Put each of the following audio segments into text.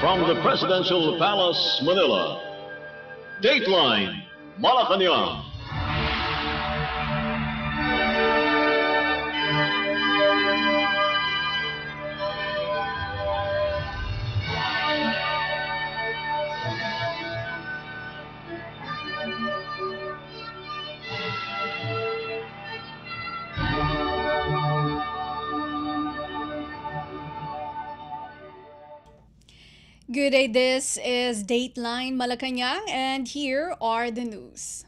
From the Presidential Palace, Manila, Dateline Malacañang. Good day, this is Dateline Malacañang and here are the news.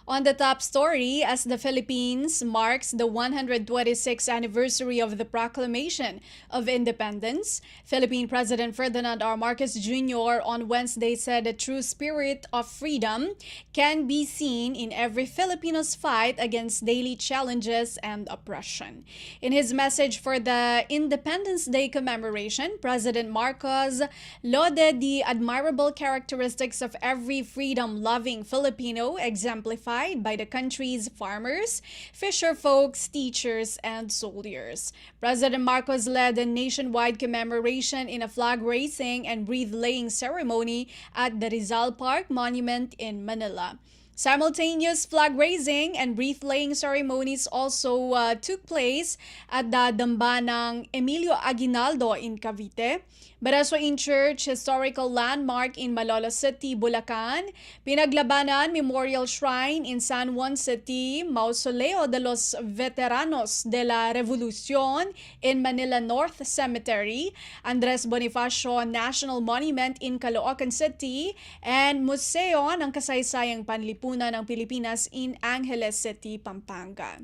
On the top story, as the Philippines marks the 126th anniversary of the Proclamation of Independence, Philippine President Ferdinand R. Marcos Jr. on Wednesday said the true spirit of freedom can be seen in every Filipino's fight against daily challenges and oppression. In his message for the Independence Day commemoration, President Marcos lauded the admirable characteristics of every freedom-loving Filipino exemplified by the country's farmers, fisher folks, teachers, and soldiers. President Marcos led a nationwide commemoration in a flag raising and wreath-laying ceremony at the Rizal Park Monument in Manila. Simultaneous flag raising and wreath-laying ceremonies also took place at the Dambanang Emilio Aguinaldo in Cavite, Barasoin Church, historical landmark in Malolos City, Bulacan, Pinaglabanan Memorial Shrine in San Juan City, Mausoleo de los Veteranos de la Revolucion in Manila North Cemetery, Andres Bonifacio National Monument in Caloocan City, and Museo ng Kasaysayang Panlipunan ng Pilipinas in Angeles City, Pampanga.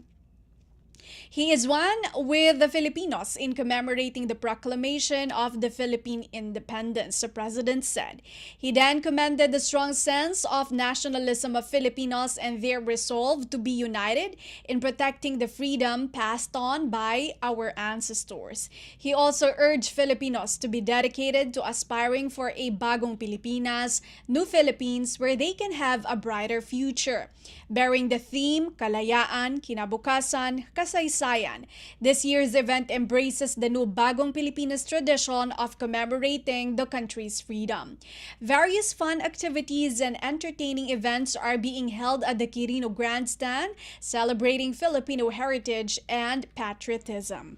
He is one with the Filipinos in commemorating the proclamation of the Philippine independence, the president said. He then commended the strong sense of nationalism of Filipinos and their resolve to be united in protecting the freedom passed on by our ancestors. He also urged Filipinos to be dedicated to aspiring for a bagong Pilipinas, new Philippines, where they can have a brighter future. Bearing the theme, Kalayaan, Kinabukasan, Kasaysayan, this year's event embraces the new Bagong Pilipinas tradition of commemorating the country's freedom. Various fun activities and entertaining events are being held at the Quirino Grandstand, celebrating Filipino heritage and patriotism.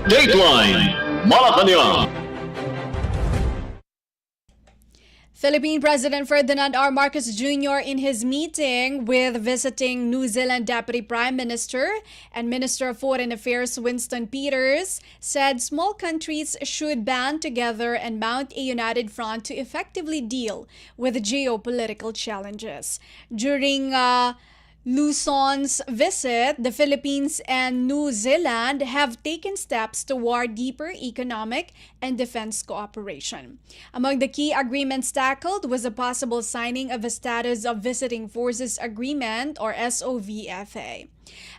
Dateline Malacañang. Philippine President Ferdinand R. Marcos Jr. in his meeting with visiting New Zealand Deputy Prime Minister and Minister of Foreign Affairs Winston Peters said small countries should band together and mount a united front to effectively deal with geopolitical challenges. During Luzon's visit, the Philippines and New Zealand have taken steps toward deeper economic and defense cooperation. Among the key agreements tackled was a possible signing of a Status of Visiting Forces Agreement or SOVFA.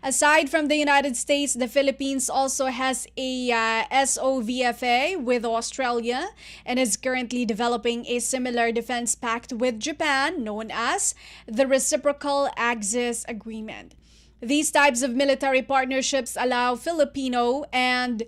Aside from the United States, the Philippines also has a SOVFA with Australia and is currently developing a similar defense pact with Japan known as the Reciprocal Axis Agreement. These types of military partnerships allow Filipino and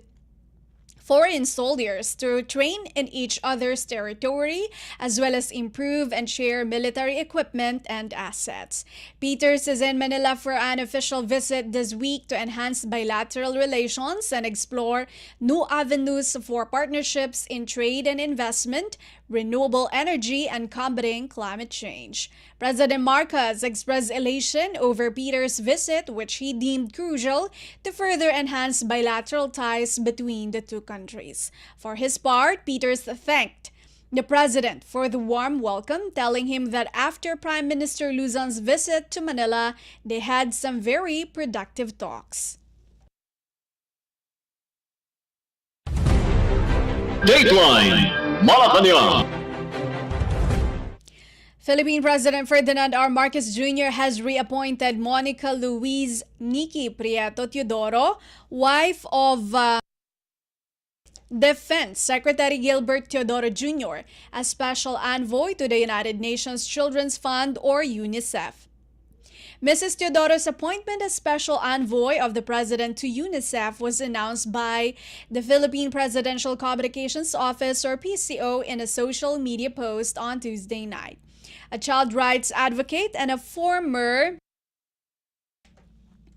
foreign soldiers to train in each other's territory as well as improve and share military equipment and assets. Peters is in Manila for an official visit this week to enhance bilateral relations and explore new avenues for partnerships in trade and investment, renewable energy, and combating climate change. President Marcos expressed elation over Peters' visit, which he deemed crucial to further enhance bilateral ties between the two countries. For his part, Peters thanked the president for the warm welcome, telling him that after Prime Minister Luzon's visit to Manila, they had some very productive talks. Dateline Malacañang. Philippine President Ferdinand R. Marcos Jr. has reappointed Monica Louise Nikki Prieto Teodoro, wife of Defense Secretary Gilbert Teodoro Jr., as Special Envoy to the United Nations Children's Fund or UNICEF. Mrs. Teodoro's appointment as special envoy of the president to UNICEF was announced by the Philippine Presidential Communications Office or PCO in a social media post on Tuesday night. A child rights advocate and a former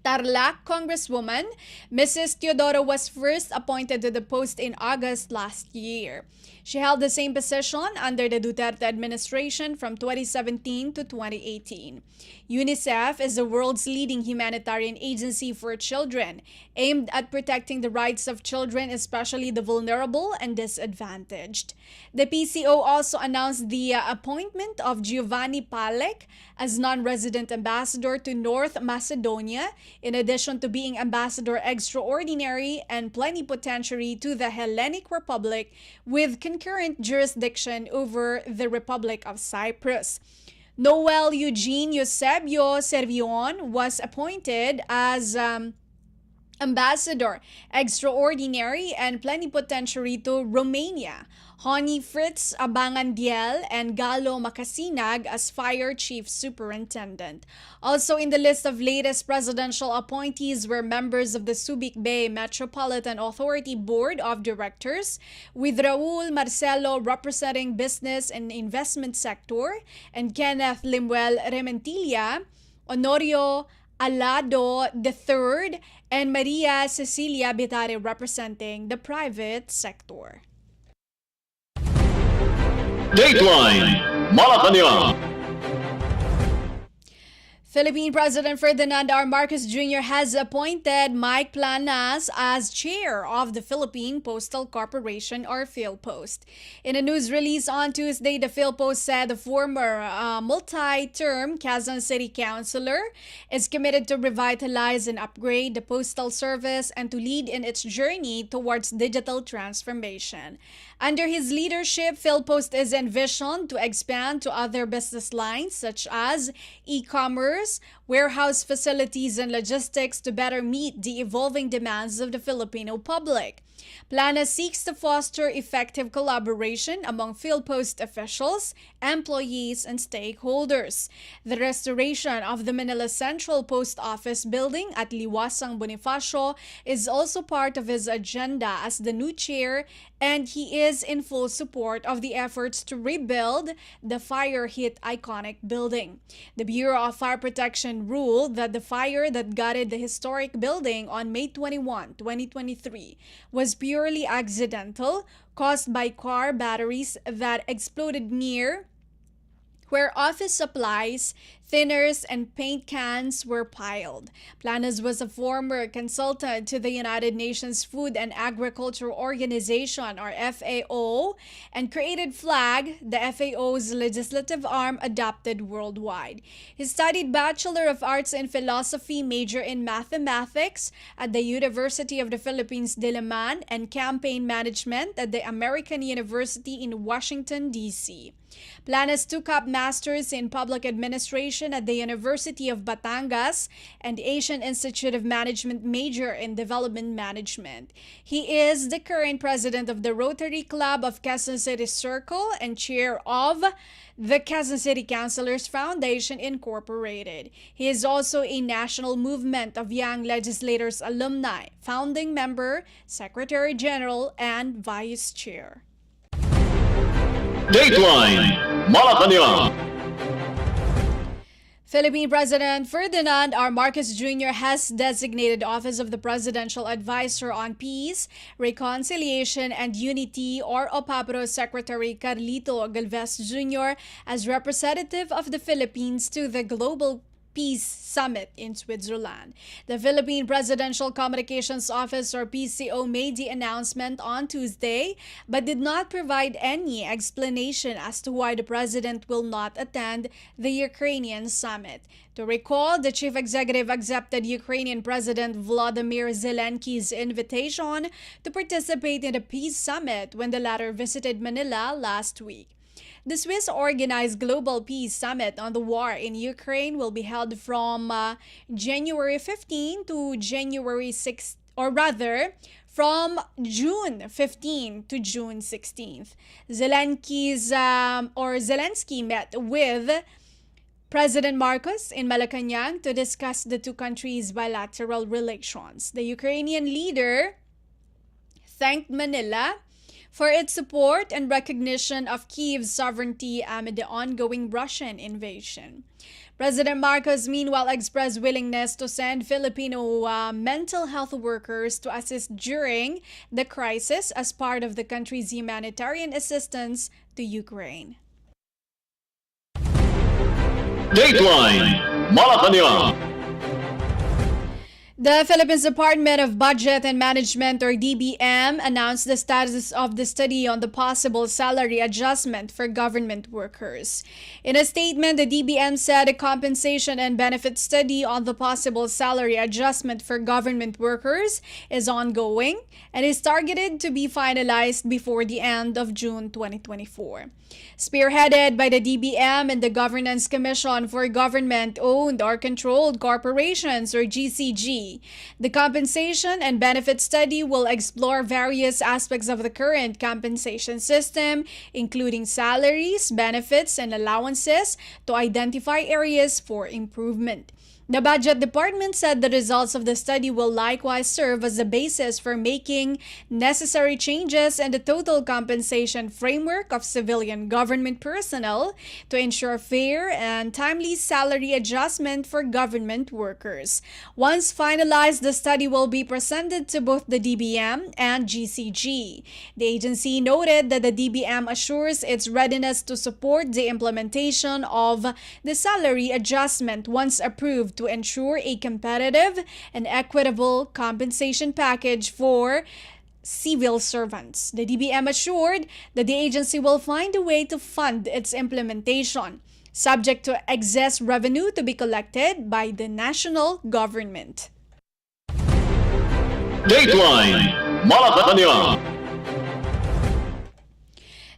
Tarlac Congresswoman, Mrs. Teodoro was first appointed to the post in August last year. She held the same position under the Duterte administration from 2017 to 2018. UNICEF is the world's leading humanitarian agency for children, aimed at protecting the rights of children, especially the vulnerable and disadvantaged. The PCO also announced the appointment of Giovanni Palek as non-resident ambassador to North Macedonia, in addition to being ambassador extraordinary and plenipotentiary to the Hellenic Republic with concurrent jurisdiction over the Republic of Cyprus. Noel Eugene Eusebio Servion was appointed as Ambassador Extraordinary and Plenipotentiary to Romania, Honey Fritz Abangandiel and Galo Macasinag as Fire Chief Superintendent. Also in the list of latest presidential appointees were members of the Subic Bay Metropolitan Authority Board of Directors, with Raul Marcelo representing business and investment sector, and Kenneth Limuel Rementilla, Honorio Alado III, and Maria Cecilia Bitare representing the private sector. Dateline Malacañang. Philippine President Ferdinand R. Marcos Jr. has appointed Mike Planas as chair of the Philippine Postal Corporation or PhilPost. In a news release on Tuesday, the PhilPost said the former multi-term Quezon City Councilor is committed to revitalize and upgrade the postal service and to lead in its journey towards digital transformation. Under his leadership, PhilPost is envisioned to expand to other business lines such as e-commerce, warehouse facilities, and logistics to better meet the evolving demands of the Filipino public. Plana seeks to foster effective collaboration among PhilPost officials, employees, and stakeholders. The restoration of the Manila Central Post Office building at Liwasang Bonifacio is also part of his agenda as the new chair, and he is in full support of the efforts to rebuild the fire-hit iconic building. The Bureau of Fire Protection ruled that the fire that gutted the historic building on May 21, 2023 was purely accidental, caused by car batteries that exploded near where office supplies, thinners, and paint cans were piled. Planas was a former consultant to the United Nations Food and Agriculture Organization, or FAO, and created FLAG, the FAO's legislative arm adopted worldwide. He studied Bachelor of Arts in Philosophy, major in Mathematics at the University of the Philippines Diliman, and Campaign Management at the American University in Washington, D.C. Planas took up Masters in Public Administration at the University of Batangas and Asian Institute of Management major in Development Management. He is the current president of the Rotary Club of Quezon City Circle and chair of the Quezon City Councilors Foundation Incorporated. He is also a National Movement of Young Legislators alumni, founding member, Secretary General, and Vice Chair. Dateline Malacañang. Philippine President Ferdinand R. Marcos Jr. has designated Office of the Presidential Advisor on Peace, Reconciliation, and Unity, or OPAPRO Secretary Carlito Galvez Jr. as representative of the Philippines to the Global Peace Summit in Switzerland. The Philippine Presidential Communications Office, or PCO, made the announcement on Tuesday but did not provide any explanation as to why the president will not attend the Ukrainian summit. To recall, the chief executive accepted Ukrainian President Volodymyr Zelensky's invitation to participate in the Peace Summit when the latter visited Manila last week. The Swiss-organized Global Peace Summit on the war in Ukraine will be held from January 15 to January 6, or rather, from June 15 to June 16th. Zelensky met with President Marcos in Malacañang to discuss the two countries' bilateral relations. The Ukrainian leader thanked Manila for its support and recognition of Kyiv's sovereignty amid the ongoing Russian invasion. President Marcos meanwhile expressed willingness to send Filipino mental health workers to assist during the crisis as part of the country's humanitarian assistance to Ukraine. Dateline Malacañang. The Philippines Department of Budget and Management, or DBM, announced the status of the study on the possible salary adjustment for government workers. In a statement, the DBM said a compensation and benefit study on the possible salary adjustment for government workers is ongoing and is targeted to be finalized before the end of June 2024. Spearheaded by the DBM and the Governance Commission for Government-Owned or Controlled Corporations, or GCG, the compensation and benefit study will explore various aspects of the current compensation system, including salaries, benefits, and allowances, to identify areas for improvement. The Budget Department said the results of the study will likewise serve as the basis for making necessary changes in the total compensation framework of civilian government personnel to ensure fair and timely salary adjustment for government workers. Once finalized, the study will be presented to both the DBM and GCG. The agency noted that the DBM assures its readiness to support the implementation of the salary adjustment once approved to ensure a competitive and equitable compensation package for civil servants. The DBM assured that the agency will find a way to fund its implementation, subject to excess revenue to be collected by the national government. Dateline Malacañang.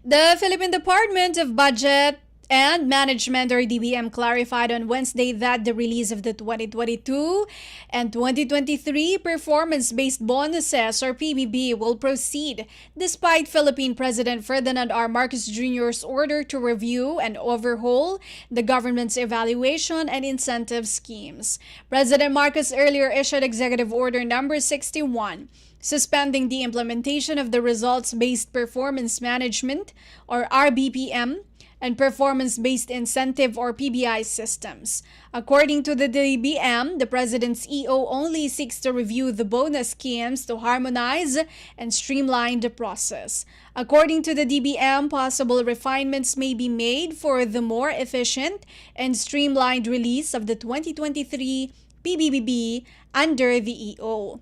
The Philippine Department of Budget and Management, or DBM, clarified on Wednesday that the release of the 2022 and 2023 performance-based bonuses, or PBB, will proceed despite Philippine President Ferdinand R. Marcos Jr.'s order to review and overhaul the government's evaluation and incentive schemes. President Marcos earlier issued Executive Order Number 61, suspending the implementation of the Results-Based Performance Management, or RBPM, and Performance-Based Incentive, or PBI, systems. According to the DBM, the President's EO only seeks to review the bonus schemes to harmonize and streamline the process. According to the DBM, possible refinements may be made for the more efficient and streamlined release of the 2023 PBBB under the EO.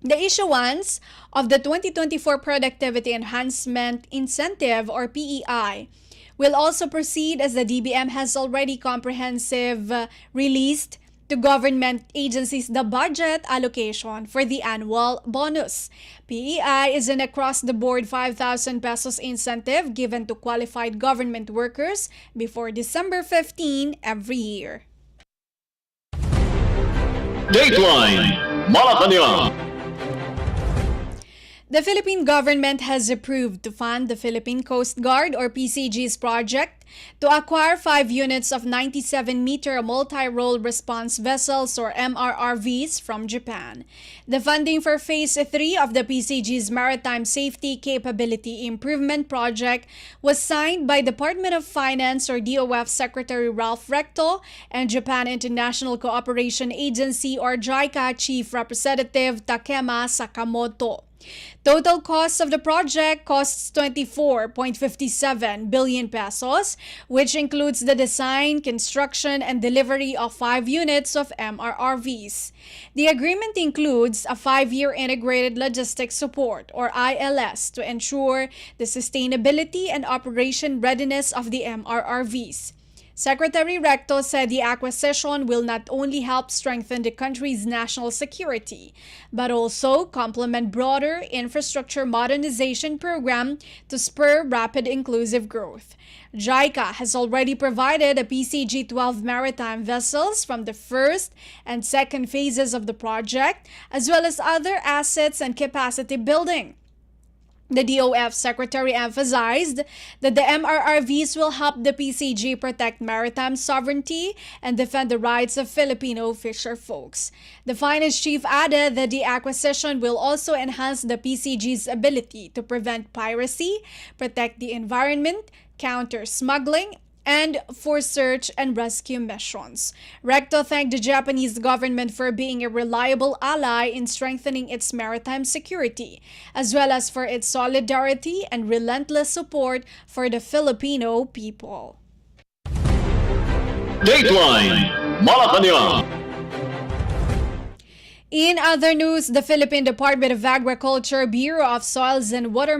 The issuance of the 2024 Productivity Enhancement Incentive, or PEI, will also proceed as the DBM has already released to government agencies the budget allocation for the annual bonus. PEI is an across-the-board 5,000 pesos incentive given to qualified government workers before December 15 every year. Dateline Malacañang. The Philippine government has approved to fund the Philippine Coast Guard, or PCG's project to acquire 5 units of 97-meter multi-role response vessels, or MRRVs, from Japan. The funding for Phase 3 of the PCG's Maritime Safety Capability Improvement Project was signed by Department of Finance, or DOF, Secretary Ralph Recto and Japan International Cooperation Agency, or JICA, Chief Representative Takema Sakamoto. Total cost of the project costs 24.57 billion pesos, which includes the design, construction, and delivery of 5 units of MRRVs. The agreement includes a 5-year integrated logistics support, or ILS, to ensure the sustainability and operation readiness of the MRRVs. Secretary Recto said the acquisition will not only help strengthen the country's national security, but also complement broader infrastructure modernization program to spur rapid inclusive growth. JICA has already provided a PCG-12 maritime vessels from the first and second phases of the project, as well as other assets and capacity building. The DOF Secretary emphasized that the MRRVs will help the PCG protect maritime sovereignty and defend the rights of Filipino fisherfolks. The finance chief added that the acquisition will also enhance the PCG's ability to prevent piracy, protect the environment, counter smuggling, and for search and rescue missions. Recto thanked the Japanese government for being a reliable ally in strengthening its maritime security, as well as for its solidarity and relentless support for the Filipino people. Dateline Malacañang. In other news, the Philippine Department of Agriculture, Bureau of Soils and Water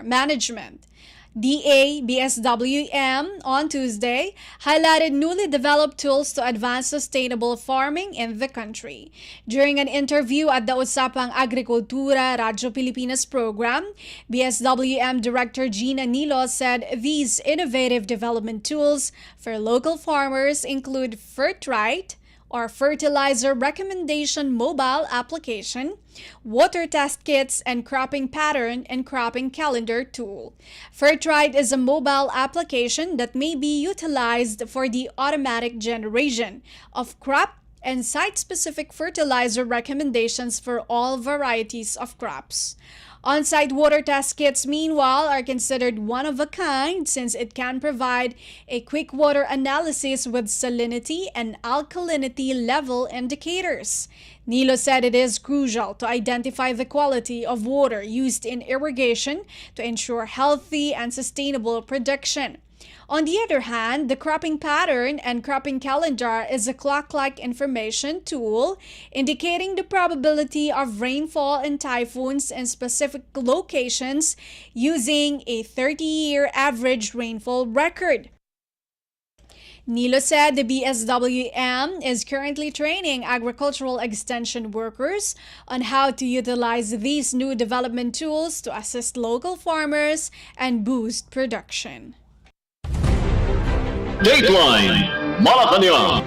Management BSWM on Tuesday highlighted newly developed tools to advance sustainable farming in the country. During an interview at the Usapang Agrikultura Radyo Pilipinas program, BSWM Director Gina Nilo said these innovative development tools for local farmers include Fertrite, or Fertilizer Recommendation Mobile Application, Water Test Kits, and Cropping Pattern and Cropping Calendar tool. Fertrite is a mobile application that may be utilized for the automatic generation of crop and site-specific fertilizer recommendations for all varieties of crops. On-site water test kits, meanwhile, are considered one of a kind since it can provide a quick water analysis with salinity and alkalinity level indicators. Nilo said it is crucial to identify the quality of water used in irrigation to ensure healthy and sustainable production. On the other hand, the cropping pattern and cropping calendar is a clock-like information tool indicating the probability of rainfall and typhoons in specific locations using a 30-year average rainfall record. Nilo said the BSWM is currently training agricultural extension workers on how to utilize these new development tools to assist local farmers and boost production. Dateline Malacañang.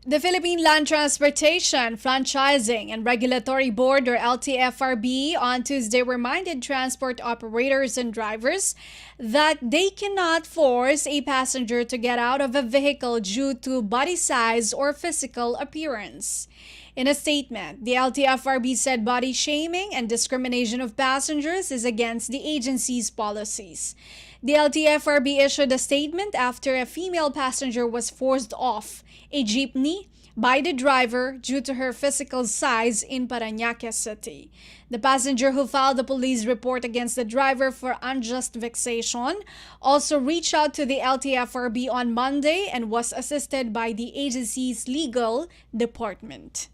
The Philippine Land Transportation, Franchising and Regulatory Board, or LTFRB, on Tuesday reminded transport operators and drivers that they cannot force a passenger to get out of a vehicle due to body size or physical appearance. In a statement, the LTFRB said body shaming and discrimination of passengers is against the agency's policies. The LTFRB issued a statement after a female passenger was forced off a jeepney by the driver due to her physical size in Parañaque City. The passenger, who filed a police report against the driver for unjust vexation, also reached out to the LTFRB on Monday and was assisted by the agency's legal department.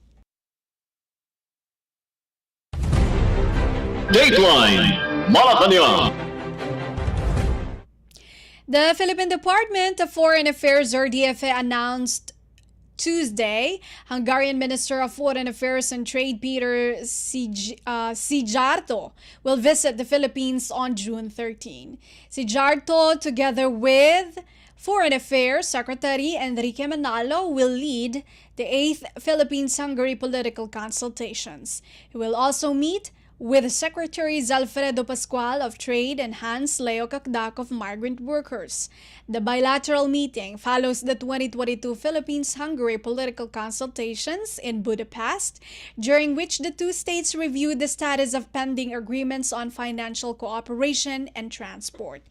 Dateline Malacañang. The Philippine Department of Foreign Affairs, or DFA, announced Tuesday Hungarian Minister of Foreign Affairs and Trade Peter Szijjártó will visit the Philippines on June 13. Szijjártó, together with Foreign Affairs Secretary Enrique Manalo, will lead the 8th Philippines-Hungary political consultations. He will also meet with Secretaries Alfredo Pascual of Trade and Hans Leo Kakdak of Migrant Workers. The bilateral meeting follows the 2022 Philippines-Hungary political consultations in Budapest, during which the two states reviewed the status of pending agreements on financial cooperation and transport.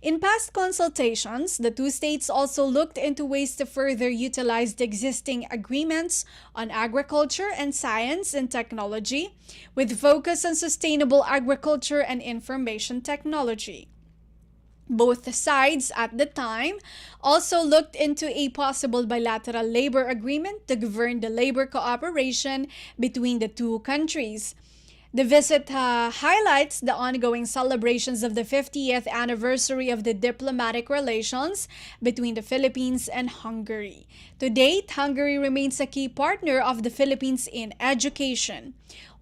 In past consultations, the two states also looked into ways to further utilize the existing agreements on agriculture and science and technology, with focus on sustainable agriculture and information technology. Both sides at the time also looked into a possible bilateral labor agreement to govern the labor cooperation between the two countries. The visit highlights the ongoing celebrations of the 50th anniversary of the diplomatic relations between the Philippines and Hungary. To date, Hungary remains a key partner of the Philippines in education.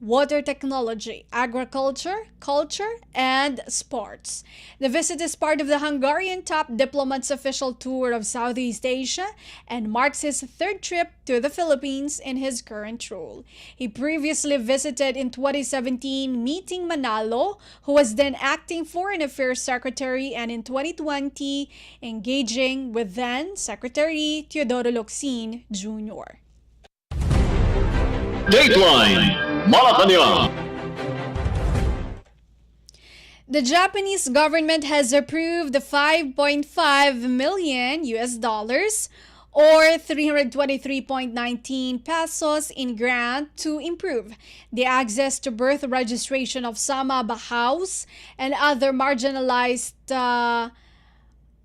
water technology, agriculture, culture, and sports. The visit is part of the Hungarian top diplomat's official tour of Southeast Asia and marks his third trip to the Philippines in his current role. He previously visited in 2017, meeting Manalo, who was then acting Foreign Affairs Secretary, and in 2020, engaging with then Secretary Teodoro Locsin Jr. Dateline Malacañang. The Japanese government has approved the 5.5 million US dollars or 323.19 pesos in grant to improve the access to birth registration of Sama Bahaus and other marginalized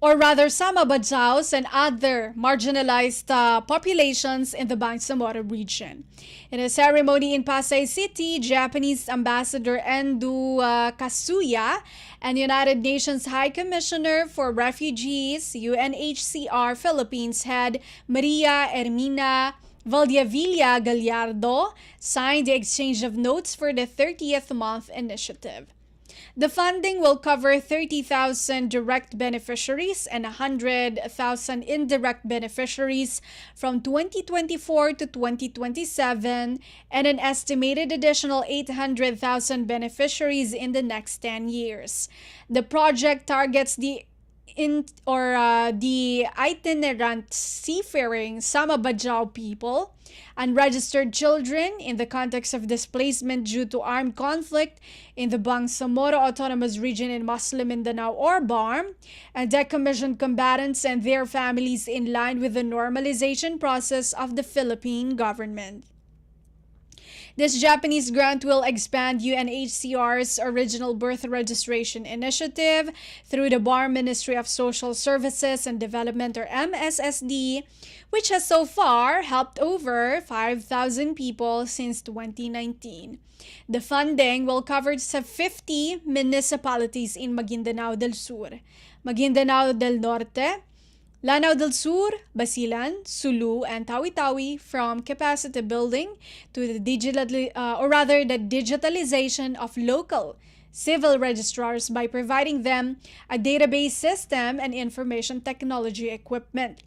Sama Bajaus and other marginalized populations in the Bangsamoro region. In a ceremony in Pasay City, Japanese Ambassador Endo Kasuya and United Nations High Commissioner for Refugees, UNHCR Philippines head Maria Hermina Valdiavilla Gallardo signed the exchange of notes for the 30th month initiative. The funding will cover 30,000 direct beneficiaries and 100,000 indirect beneficiaries from 2024 to 2027 and an estimated additional 800,000 beneficiaries in the next 10 years. The project targets the itinerant seafaring Sama Bajau people, unregistered children in the context of displacement due to armed conflict in the Bangsamoro Autonomous Region in Muslim Mindanao or BARM, and decommissioned combatants and their families in line with the normalization process of the Philippine government. This Japanese grant will expand UNHCR's original birth registration initiative through the BARM Ministry of Social Services and Development or MSSD, which has so far helped over 5,000 people since 2019. The funding will cover 50 municipalities in Maguindanao del Sur, Maguindanao del Norte, Lanao del Sur, Basilan, Sulu, and Tawi-Tawi, from capacity building to the digitalization of local civil registrars by providing them a database system and information technology equipment.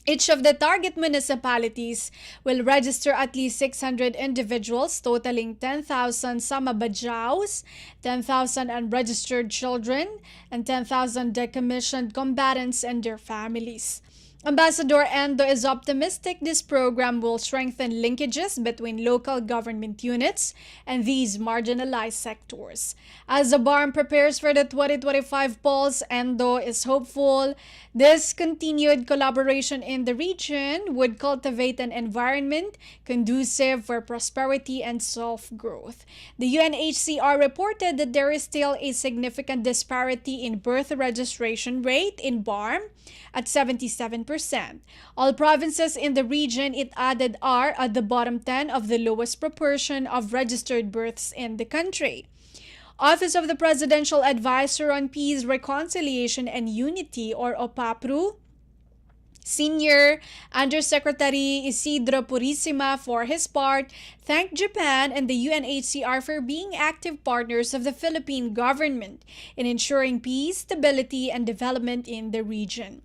Each of the target municipalities will register at least 600 individuals, totaling 10,000 Sama Bajaus, 10,000 unregistered children, and 10,000 decommissioned combatants and their families. Ambassador Endo is optimistic this program will strengthen linkages between local government units and these marginalized sectors. As the BARM prepares for the 2025 polls, Endo is hopeful this continued collaboration in the region would cultivate an environment conducive for prosperity and self-growth. The UNHCR reported that there is still a significant disparity in birth registration rate in BARM at 77%. All provinces in the region, it added, are at the bottom 10 of the lowest proportion of registered births in the country. Office of the Presidential Advisor on Peace, Reconciliation and Unity, or OPAPRU, Senior Undersecretary Isidro Purisima, for his part, thanked Japan and the UNHCR for being active partners of the Philippine government in ensuring peace, stability, and development in the region.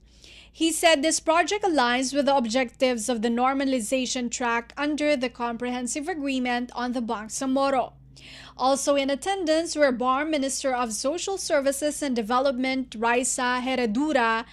He said this project aligns with the objectives of the normalization track under the Comprehensive Agreement on the Bangsamoro. Also in attendance were BARM Minister of Social Services and Development Raisa Heredura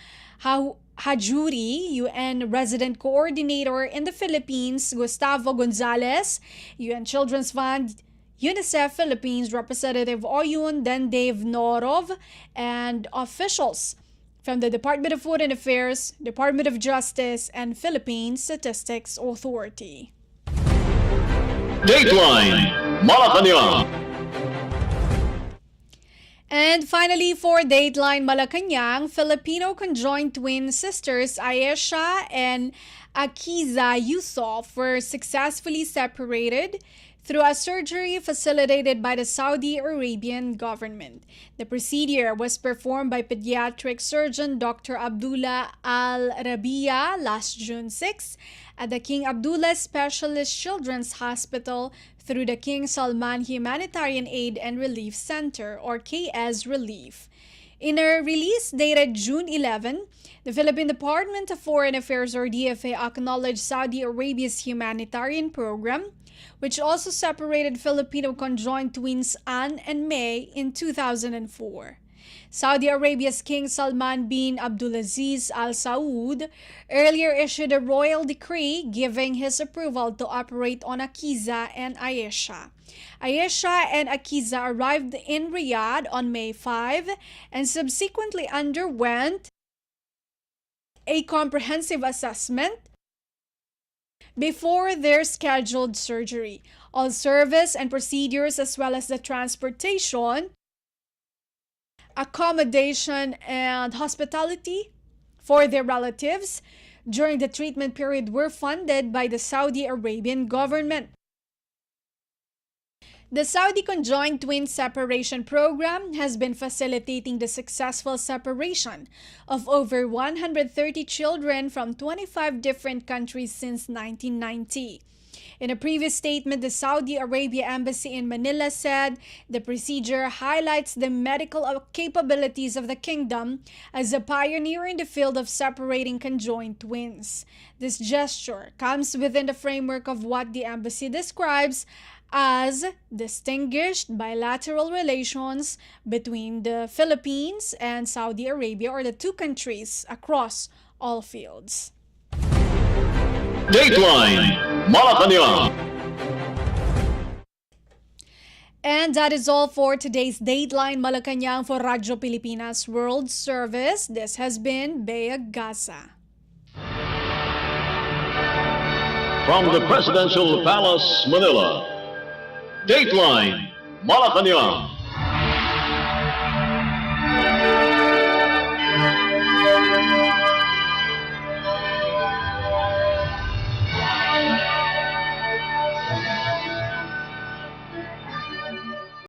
Hajuri, UN Resident Coordinator in the Philippines Gustavo Gonzalez, UN Children's Fund UNICEF Philippines Representative Oyun Dendave Norov, and officials from the Department of Foreign Affairs, Department of Justice, and Philippine Statistics Authority. Dateline Malacañang. And finally, for Dateline Malacañang, Filipino conjoined twin sisters Ayesha and Akiza Yusof were successfully separated through a surgery facilitated by the Saudi Arabian government. The procedure was performed by pediatric surgeon Dr. Abdullah Al-Rabia last June 6 at the King Abdullah Specialist Children's Hospital through the King Salman Humanitarian Aid and Relief Center, or KS Relief. In a release dated June 11, the Philippine Department of Foreign Affairs, or DFA, acknowledged Saudi Arabia's humanitarian program, which also separated Filipino conjoined twins Anne and May in 2004. Saudi Arabia's King Salman bin Abdulaziz Al Saud earlier issued a royal decree giving his approval to operate on Akiza and Ayesha. Ayesha and Akiza arrived in Riyadh on May 5 and subsequently underwent a comprehensive assessment before their scheduled surgery. All service and procedures, as well as the transportation, accommodation, and hospitality for their relatives during the treatment period were funded by the Saudi Arabian government. The Saudi Conjoined Twin Separation Program has been facilitating the successful separation of over 130 children from 25 different countries since 1990. In a previous statement, the Saudi Arabia Embassy in Manila said the procedure highlights the medical capabilities of the kingdom as a pioneer in the field of separating conjoined twins. This gesture comes within the framework of what the embassy describes as distinguished bilateral relations between the Philippines and Saudi Arabia, or the two countries, across all fields. Dateline Malacañang. And that is all for today's Dateline Malacañang for Radyo Pilipinas World Service. This has been Bea Gaza. From the Presidential Palace, Manila, Dateline Malacañang.